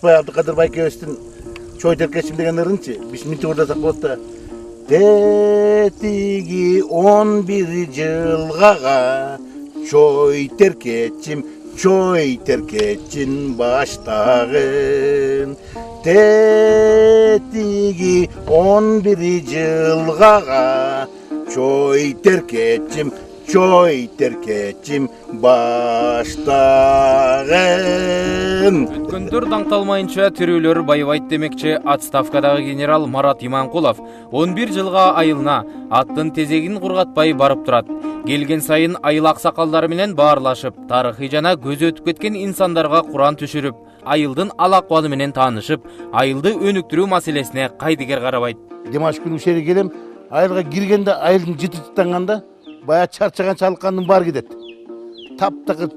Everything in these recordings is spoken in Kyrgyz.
Артықбай Абдыкадыр байкебиздин чой теркечим деген ырынчы биз минти урдасак болот да. Тетиги 11 жылгага чой теркечим баштагын. Тетиги 11 жылгага чой теркечим баштагын. Өткөндөр даңталмайынча тирүүлөр байбайт демекчи отставкадагы генерал Марат Иманкулов 11 жылга айылына аттын тезегин кургатпай барып турат. Келген сайын айыл аксакалдары менен баарлашып, тарыхый жана көз өтүп кеткен инсандарга Куран түшүрүп, айылдын ал-акыбалы менен таанышып, айылды өнүктүрүү маселесине кайдыгер карабайт. Димаш күнү ушеге келем, айылга киргенде айылдын жыты жыттанганда бая чарчаган чалыккандын баары кетет. Таптакыр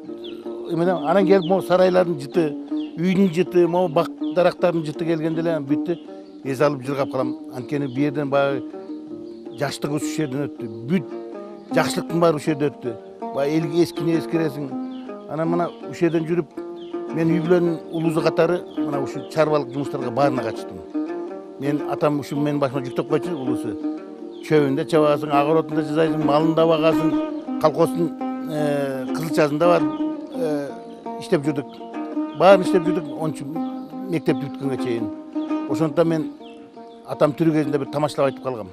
анан келип могу сарайлардын жыты, үйдүн жыты, могу бак дарактардын жыты келгенде эле бүттү. Эс алып жыргап калам. Анткени бу жерден баягы жаштык ушул жерден өттү. Бүт жакшылыктын баары ушул жерде өттү. Баягы элге эскине эскересиң. Анан мына ушул жерден жүрүп, мен үй бүлөнүн улузу катары мына ушул чарбалык жумуштарга баарына катыштым. Мен атам ушул менин башыма жүктөп койчу улусу. Чөбүндө чабасың, агоротунда жасайсың, малында багасың, колхоздун кызылчасында бар иштеп жүрдүк. Баарын иштеп жүрдүк, ончу мектеп бүткөнгө чейин. Ошондуктан мен атам тирүү кезинде бир тамаштап айтып калгам.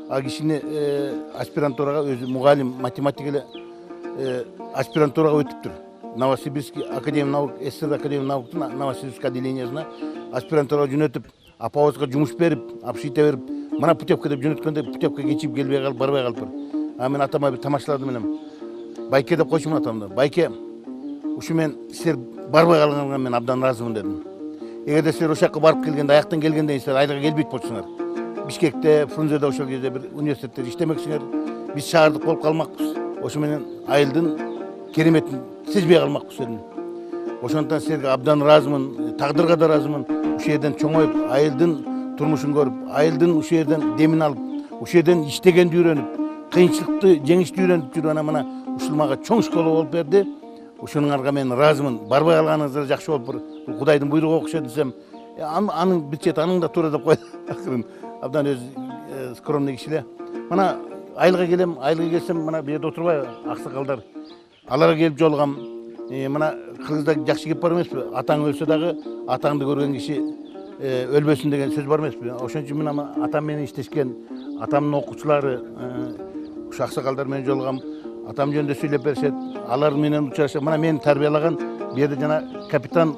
А кишини аспирантурага өзү мугалим, математик эле аспирантурага өтүптүр. Новосибирский академия наук, СССР академия науктун Новосибирский отделениясына аспирантурага жөнөтүп, апабызга жумуш берип, апшите берип, мына путевка деп жөнөткөндө путевка кечип келбей калып, барбай калыптыр. А мен атама бир тамашаладым менен. Байке деп койчумун атамды. Байке, ушу мен силер барбай калганыңарга мен абдан ыраазымын дедим. Эгерде силер ошол жака барып келгенде, аяктан келгенден силер айылга келбейт болсоңор, Бишкекте, Фрунзеде ошол кезде бир университетте иштемексиңер, биз шаардык болуп калмакпыз. Ошо менен айылдын кереметин сезбей калмакпыз дедим. Ошондуктан силерге абдан ыраазымын, тагдырга да ыраазымын. Ушул жерден чоңоюп, айылдын турмушун көрүп, айылдын ушул жерден демин алып, ушул жерден иштегенди үйрөнүп, кыйынчылыкты жеңишти үйрөнүп жүрүп, анан мына ушул мага чоң школа болуп берди. Ушунуңарга мен ыраазымын. Барбай калганыңыздар жакшы болуптур. Бул Кудайдын буйругу окшойт десем, анын бир чет аның да туура деп койду. Акырын абдан өзү скромный киши эле. Мына айылга келем, айылга келсем мына бу жерде отурбайбы аксакалдар. Аларга келип жолугам. Мына кыргызда жакшы кеп бар эмеспи? Атаң өлсө дагы атаңды көргөн киши өлбөсүн деген сөз бар эмеспи? Ошон үчүн мен атам менен иштешкен, атамдын окуучулары, ушу аксакалдар менен жолугам. Атам жөнүндө сүйлөп беришет, алар менен учурашам. Мына мени тарбиялаган бу жерде жана капитан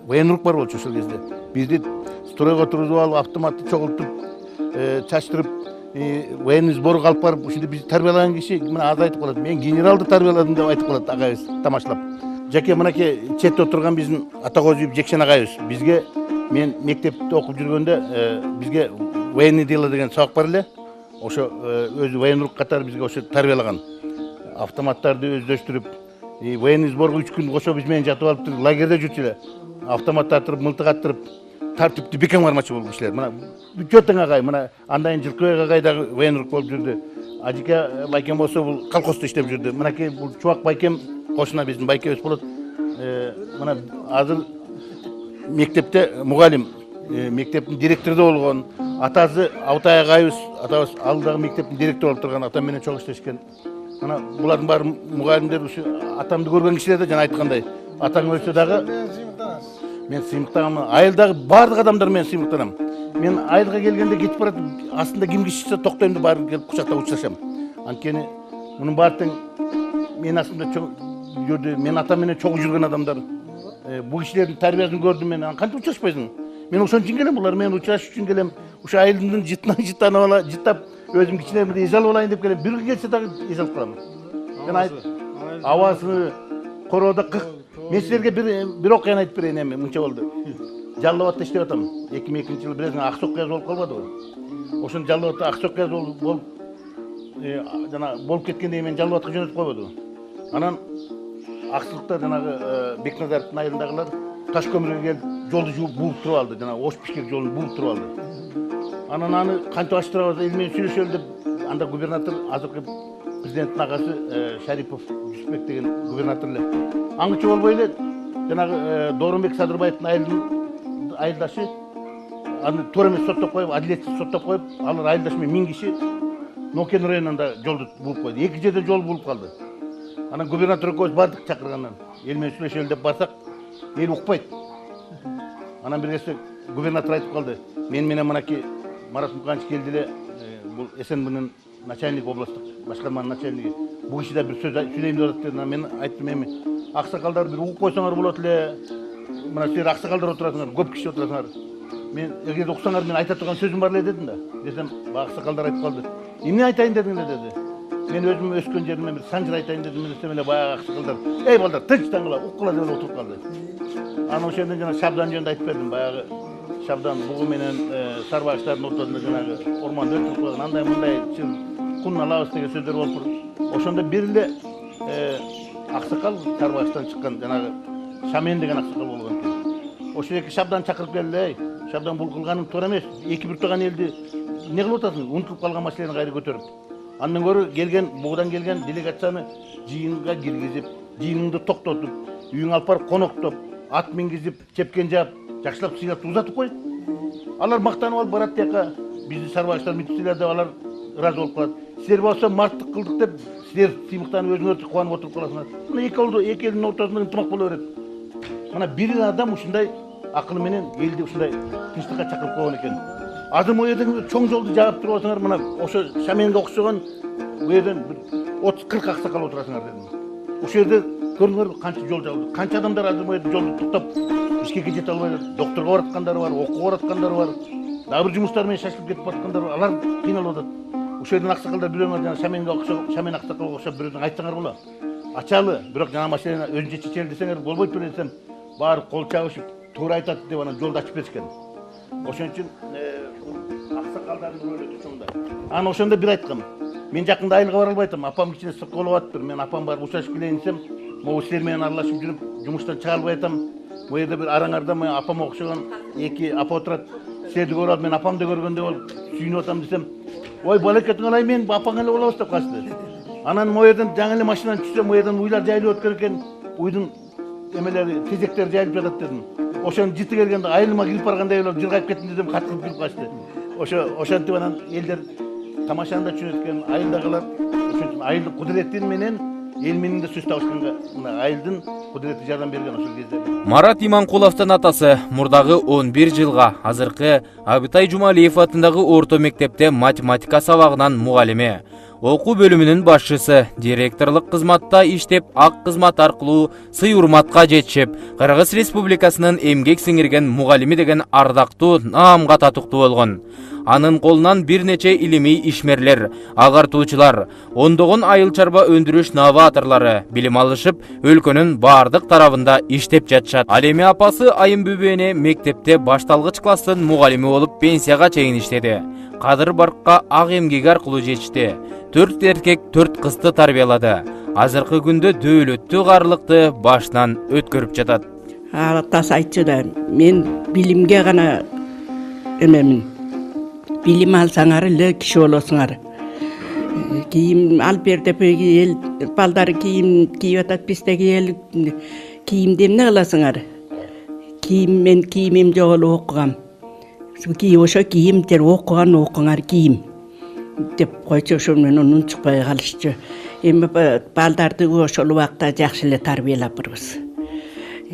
военрук бар болчу ошол кезде. Бизди стройго тургузуп алып, автоматты чогултуп, чачтырып, военный сборго алып барып, ушинтип бизди тарбиялаган киши мына азыр айтып калат. Мен генералды тарбияладым деп айтып калат агайыбыз тамашлап. Жаке мынакей четте отурган биздин Атакозуев Жекшен агайыбыз. Бизге мен мектепте окуп жүргөндө бизге военный дело деген сабак бар эле. Ошо өзү военрук катары бизге ошо тарбиялаган. Автоматтарды өздөштүрүп, военный сборго 3 күн кошо биз менен жатып алып туруп, лагерде жүрчү эле. Автомат тартырып, мылтык аттырып, тартипти бекем кармачы болуп кишилер. Мына бүтөтөң агай, мына андайын Жылкыбек агай дагы военрук болуп жүрдү. Ажике байкем болсо бул колхоздо иштеп жүрдү. Мынакей бул Чубак байкем кошуна биздин байкебиз болот. Мына азыр мектепте мугалим, мектептин директору да болгон. Атасы Алтай агайыбыз, атабыз ал дагы мектептин директору болуп турган, атам менен чогуу иштешкен. Мына булардын баары мугалимдер ушу атамды көргөн кишилер да жана айткандай. Атаң өлсө дагы мен сыймыктанам. Айылдагы баардык адамдар мен сыймыктанам. Мен айылга келгенде кетип баратып, астында ким киши токтойм да баарын келип кучактап учурашам. Анткени мунун баары тең мен астымда жүрдү, мен атам менен чогуу жүргөн адамдар. Бул кишилердин тарбиясын көрдүм мен. Кантип учурашпайсың? Мен ошон үчүн келем, булар менен учурашыш үчүн келем. Ушу айылдын жытынан жыттанып ала, жыттап өзүм кичинекей эс алып алайын деп келем. Бир келсе дагы эс алып калам. Мен абасы короода 40. Мен силерге бир окуяны айтып берейин эми, мынча болду. Жалал Абадта иштеп атам. 2002-жылы билесиң, Аксок каяз болуп калбадыбы? Ошон Жалал Абадта Аксок каяз болуп жана болуп кеткенден мен Жалал Абадка жөнөтүп койбодум. Анан Аксукта жанагы Бекназаровдун айылындагылар таш көмүргө келип жолду жууп бууп туруп алды. Жана Ош Бишкек жолун бууп туруп алды. Анан аны кантип ачтырабыз, эл менен сүйлөшөлү деп анда губернатор азыркы президенттин агасы Шарипов Жүсүпбек деген губернатор эле. Аңчы болбой эле жанагы Доорунбек Садырбаевдин айылын айылдашы аны туура эмес соттоп коюп, адилетсиз соттоп коюп, алар айылдаш менен 1000 киши Нокен районунда жолду булуп койду. 2 жерде жол булуп калды. Анан губернатор экөөбүз бардык чакыргандан. Эл менен сүйлөшөлү деп барсак, эл укпайт. Анан бир кезде губернатор айтып калды. Мен менен мынаки Марат Иманкулов келди эле, бул СНБнын начальник областтык башкарманын начальниги. Бул киши да бир сөз сүйлөйм деп атты. Мен айттым, эми аксакалдар бир угуп койсоңор болот эле. Мына силер аксакалдар отурасыңар, көп киши отурасыңар. Мен эгерде уксаңар мен айта турган сөзүм бар эле дедим да. Десем, аксакалдар айтып калды. Эмне айтайын дедиң эле деди. Мен өзүм өскөн жериме бир санжыр айтайын дедим десем эле баягы аксакалдар. Эй балдар, тынчтаңгыла, уккула деп отуруп калды. Анан ошол жерде жана Шабдан жөнүндө айтып бердим. Баягы Шабдан бугу менен сарбаштардын ортосунда жанагы орманды өлтүрүп койгон, андай мындай кун алабыз деген сөздөр болуп. Ошондо бир эле аксакал сарбаштан чыккан жанагы Шамен деген аксакал болгон экен. Ошол эки Шабдан чакырып келди. Эй, Шабдан бул кылганың туура эмес. Эки бир турган элди эмне кылып атасың? Унутуп калган маселени кайра көтөрүп. Андан көрө келген, бугудан келген делегацияны жыйынга киргизип, жыйыныңды токтотуп, үйүңө алып барып коноктоп, ат мингизип, чепкен жаап, жакшылап сыйлап узатып кой. Алар мактанып алып барат дека бизди сарбаштар митсилер деп алар ыраазы болуп калат. Силер болсо марттык кылдык деп силер сыймыктанып өзүңөр кубанып отуруп каласыңар. Мына эки элдин ортосунда ынтымак боло берет. Мына бир адам ушундай акыл менен элди ушундай тынчтыкка чакырып койгон экен. Азыр бул жерден чоң жолду жаап туруп атсаңар, мына ошо Шаменге окшогон бу жерден 30-40 аксакал отурасыңар дедим. Ошол жерде көрдүңөрбү канча жол жабылды, канча адамдар азыр бу жерде жолду туктап ишке жете албай жатат. Доктурга бараткандары бар, окууга бараткандары бар, дагы бир жумуштар менен шашылып кетип бараткандар бар. Алар кыйналып атат. Ошол жерден аксакалдар бирөөңөр жана Шаменге окшогон, Шамен аксакалга окшоп бирөөдөн айтсаңар болот. Ачалы, бирок жана маселени өзүнчө чечели десеңер болбойт беле десем, баары кол чабышып туура айтат деп анан жолду ачып беришкен. Ошон үчүн аксакалдардын рөлү чоңда. Анан ошондо бир айткам. Мен жакында айылга бара албай атам. Апам кичине сырт болуп атыптыр. Мен апам барып учашып келейин десем, могу силер менен аралашып жүрүп, жумуштан чыга албай атам. Бу жерде бир араңарда мен апам окшогон эки апа отурат. Силерди көрүп алып, мен апамды көргөндөй болуп сүйүнүп атам десем, ой балекетиң алай, мен апаң эле болобуз деп калышты. Анан могу жерден жаңы эле машинадан түшсөм, могу жерден уйлар жайылып өткөн экен. Уйдун эмелери, тезектери жайылып жатат дедим. Ошону жыты келгенде айылыма кирип баргандай болуп жыргайып кеттим десем, кат кылып кирип калышты. Ошентип анан элдер тамашаны да түшүнөт экен, айылдагылар ошентип айылдын кудуретин менен эл менен да сөз табышканга мына айылдын кудурети жардам берген ошол кезде. Марат Иманкуловдун атасы мурдагы 11 жылга азыркы Абытай Жумалиев атындагы орто мектепте математика сабагынын мугалими, окуу бөлүмүнүн башчысы, директорлук кызматта иштеп, ак кызмат аркылуу сый урматка жетишип, Кыргыз Республикасынын эмгек сиңирген мугалими деген ардактуу наамга татыктуу болгон. Анын колунан бир нече илимий ишмерлер, агартуучулар, ондогон айыл чарба өндүрүш новаторлору билим алышып, өлкөнүн бардык тарабында иштеп жатышат. Ал эми апасы Айым Бүбөне мектепте башталгыч класстын мугалими болуп пенсияга чейин иштеди. Кадыр баркка ак эмгеги аркылуу жетишти. 4 эркек 4 кызды тарбиялады. Азыркы күндө дөөлөттүү карлыкты башынан өткөрүп жатат. Атасы айтчу да, мен билимге гана эмемин. Билим алсаңар эле киши болосуңар. Кийим алып бер деп эл балдары кийим кийип атат, биздеги эл кийимди эмне кыласыңар? Мен кийимим жок эле окугам. Ошо кийим жер окуңар кийим деп койчу, ошол менен унчукпай калышчу. Эми балдарды ошол убакта жакшы эле тарбиялаппырбыз.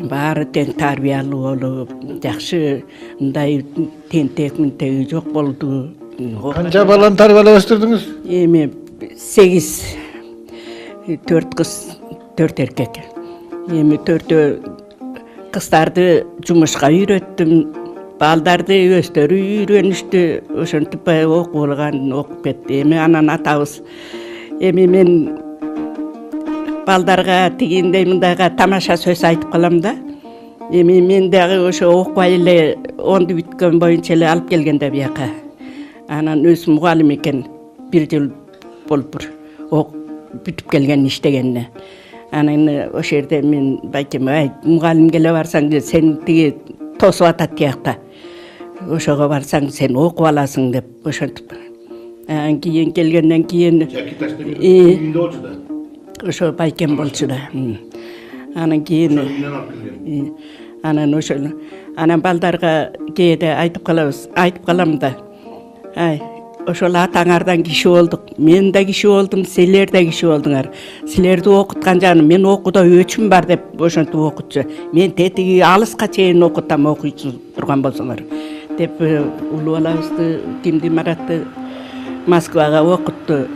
Баары тең тарбиялуу болуп, жакшы мындай тентек мынтеги жок болду. Канча баланы тарбиялап өстүрдүңүз? Эми 8, 4 кыз, 4 эркек. Эми 4 кыздарды жумушка үйрөттүм. Балдарды өздөрү үйрөнүштү, ошентип окуулган окуп кетти. Эми анан атабыз, эми мен балдарга тигиндей мындайга тамаша сөз айтып калам да. Эми мен дагы ошо окубай эле 10ду бүткөн боюнча эле алып келгенде бияка. Анан өз мугалим экен, 1 жыл болуптур. Бүтүп келген иштегенине. Анан ошол жерде мен байкем, мугалимге эле барсаң сен тиги тосуп атат тиякта. Ошого барсаң сен окуп аласың деп ошентип. Кийин келгенден кийин ошо байкем болчу да. Анан кийин анан ошол Анан балдарга кээде айтып калам да. Ошол атаңардан киши болдук. Мен да киши болдум, силер да киши болдуңар. Силерди окуткан жаным, мен окууда өчүм бар деп ошентип окутчу. Мен тетиги алыска чейин окутам, окуйчу турган болсоңор деп улуу балабызды Генерал Маратты Москвага окутту.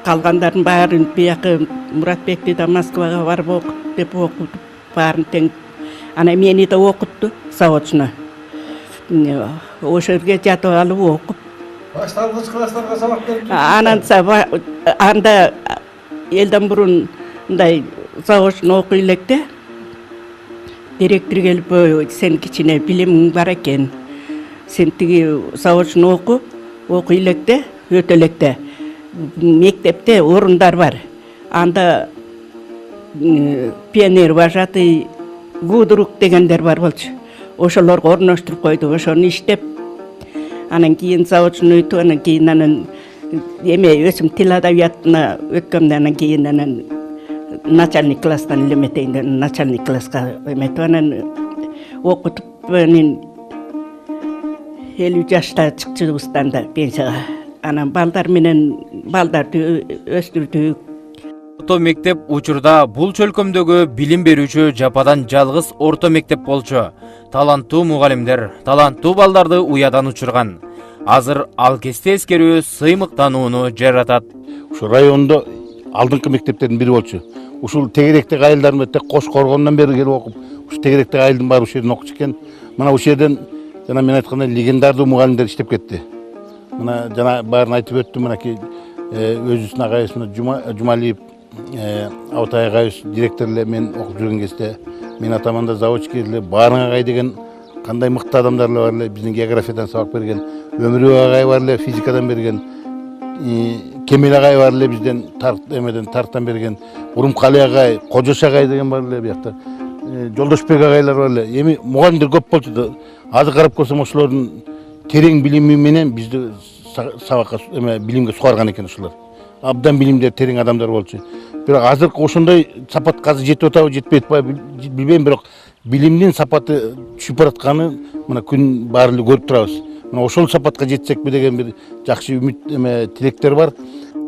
Калгандардын баарын биякы Муратбекти да Москвага барып окут деп окутуп баарын тең. Ана мени да окутту заводчуна. Ошо жерге жатып алып окуп. Башталгыч класстарга сабак берип. Анда элден бурун мындай заводчуна окуй электе. Директор келип, сен кичине билимиң бар экен. Сен тиги заводчуна окуй электе, өтө электе. Мектепте орундар бар. Анда пионер вожатый Гудрук дегендер бар болчу. Ошолорго орноштуруп койду, ошону иштеп. Анан кийин заводчуна өтүп, анан кийин анан өзүм тил адабиятына өткөмдөн анан кийин анан начальник класстан элеметейин деп начальник класска эметип анан окутуп анан 50 жашта чыкчубуздан да пенсияга. Анан балдарды өстүрдүк. Орто мектеп учурда бул чөлкөмдөгү билим берүүчү жападан жалгыз орто мектеп болчу. Таланттуу мугалимдер, таланттуу балдарды уядан учурган. Азыр ал кесте эскерүү сыймыктанууну жаратат. Ушу райондо алдыңкы мектептердин бири болчу. Ушул тегеректеги айылдарында тек Кош Коргондон бери келип окуп, ушу тегеректеги айылдын баары ушул жерден окучу экен. Мына ушул жерден жана мен айткандай легендардуу мугалимдер иштеп кетти. Мына жана баарын айтып өттүм, мынакей өзүбүздүн агайыбыз мына Жумалиев Аутай агайыбыз директорлер мен окуп жүргөн кезде мен атаманда заводчикерлер баарың агай деген кандай мыкты адамдар бар эле, биздин географиядан сабак берген, Өмүрбек агай бар эле, физикадан берген, Кемел агай бар эле, бизден тарттан берген, Урумкали агай, Кожош агай деген бар эле бuyakta. Жолдошбек агайлар бар эле. Эми мугалимдер көп болчу да. Азыр карап көрсөм ошолордун терең билими менен бизди сабакка билимге сугарган экен ушулар. Абдан билимдер, терең адамдар болчу. Бирок азыр ошондой сапатка азыр жетип атабы, жетпей атпайбы билбейм, бирок билимдин сапаты түшүп баратканы мына күн баары эле көрүп турабыз. Мына ошол сапатка жетсекпи деген бир жакшы үмүт тилектер бар.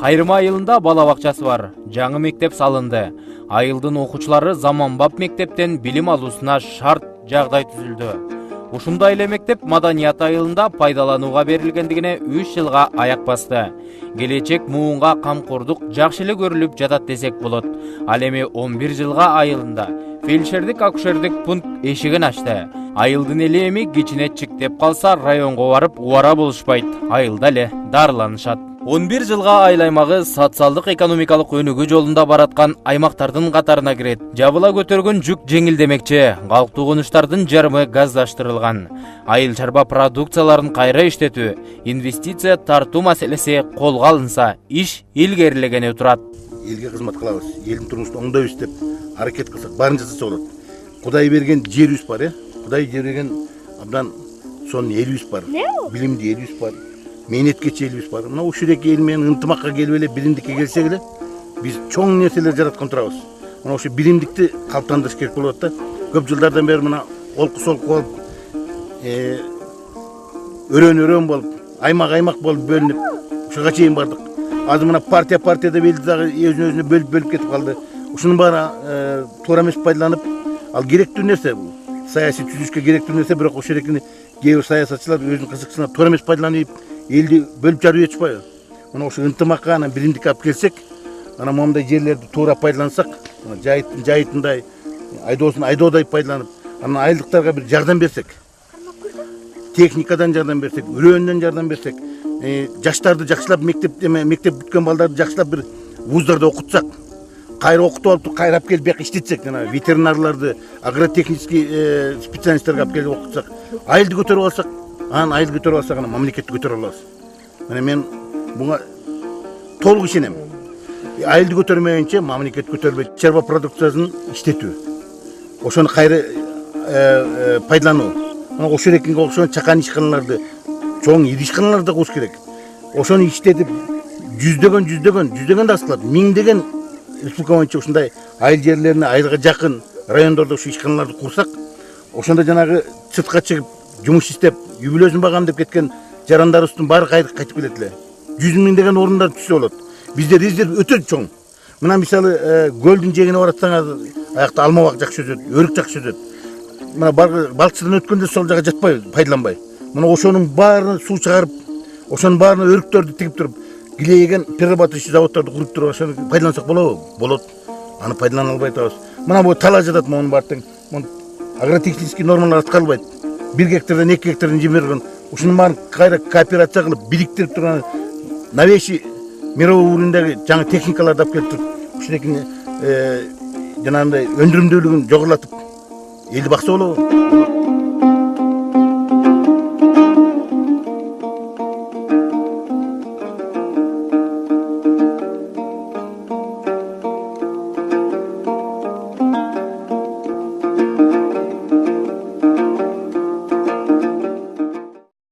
Кайрыма айылында бала бакчасы бар. Жаңы мектеп салынды. Айылдын окуучулары заманбап мектептен билим алуусуна шарт жагдай түзүлдү. Ушундай эле мектеп Маданият айылында пайдаланууга берилгендигине 3 жылга аяк басты. Келечек муунга камкордук жакшы эле көрүлүп жатат десек болот. Ал эми 11 жылга айылында фельдшердик акушердик пункт эшигин ачты. Айылдын эли эми кичине чиктеп калса районго барып убара болушпайт. Айылда эле дарыланышат. 11 жылга айыл аймагы социалдык экономикалык өнүгүү жолунда бараткан аймактардын катарына кирет. Жабыла көтөргөн жүк жеңилдемекчи, калктуу конуштардын жарымы газдаштырылган. Айыл чарба продукцияларын кайра иштетүү, инвестиция тартуу маселеси колго алынса, иш илгерилегени турат. Элге кызмат кылабыз, элдин турмушун оңдойбуз деп аракет кылсак, баарын жасаса болот. Кудай берген жерибиз бар, Кудай берген абдан сонун элибиз бар. Билимди элибиз бар. Мээнеткечи элибиз бар. Мына ушул эки эл менен ынтымакка келип эле биримдикке келсек эле биз чоң нерселер жараткан турабыз. Мына ошо биримдикти калыптандырыш керек болот да. Көп жылдардан бери мына олку-солку болуп, өрөн болуп, аймак болуп бөлүнүп, ушуга чейин бардык. Азыр мына партия белди дагы өзүнө бөлүп кетип калды. Ушунун баары туура эмес пайдаланып, ал керектүү нерсе, саясий түзүшкө керектүү нерсе, бирок ошол экини кээ бир саясатчылар өзүнүн кызыкчысына туура эмес пайдаланып, элди бөлүп жарып жатышпайбы? Мына ошо ынтымакка, анан биримдикке алып келсек, анан момундай жерлерди туура пайдалансак, жайытындай, айдоодай пайдаланып, анан айылдыктарга бир жардам берсек, техникадан жардам берсек, үрөөнөн жардам берсек, жаштарды жакшылап мектеп бүткөн балдарды жакшылап бир вуздарда окутсак, кайра окутуп алып, кайра алып келип бияка иштетсек, жана ветеринарларды, агротехнический специалисттерге алып келип окутсак, айылды көтөрүп алсак, анан мамлекетти көтөрө алабыз. Мына мен буга толук ишенем. Айылды көтөрмөйүнчө мамлекет көтөрбөйт. Чарба продукциясын иштетүү. Ошону кайра пайдалануу. Мына ошол экинге окшогон чакан ишканаларды, чоң ири ишканаларды курууш керек. Ошону иштетип жүздөгөн да аскылап, миңдеген республика боюнча ушундай айыл жерлерине, айылга жакын райондордо ушу ишканаларды курсак, ошондо жанагы сыртка чыгып жумуш иштеп үй бүлөсүн багам деп кеткен жарандарыбыздын баары кайтып келет эле. 100 миңдеген орундар түзсө болот. Бизде резерв өтө чоң. Мына мисалы көлдүн жээгине баратсаңар, аякта алма бак жакшы өсөт, өрүк жакшы өсөт. Мына балчыдан өткөндө сол жака жатпай, пайдаланбай. Мына ошонун баарына суу чыгарып, ошонун баарына өрүктөрдү тигип туруп, килейген перерабатывающий заводдорду куруп туруп, ошону пайдалансак болобу? Болот. Аны пайдалана албай атабыз. Мына бул тала жатат, монун баардыгын. Агротехнический нормалар аткарылбайт. 1 гектардан 2 гектардан жер берген. Ушунун баарын кайра кооперация кылып, бириктирип турган новейший мировой уровеньдеги жаңы техникаларды алып келип туруп, ушунекин жанагындай өндүрүмдүүлүгүн жогорулатып, элди бакса болобу?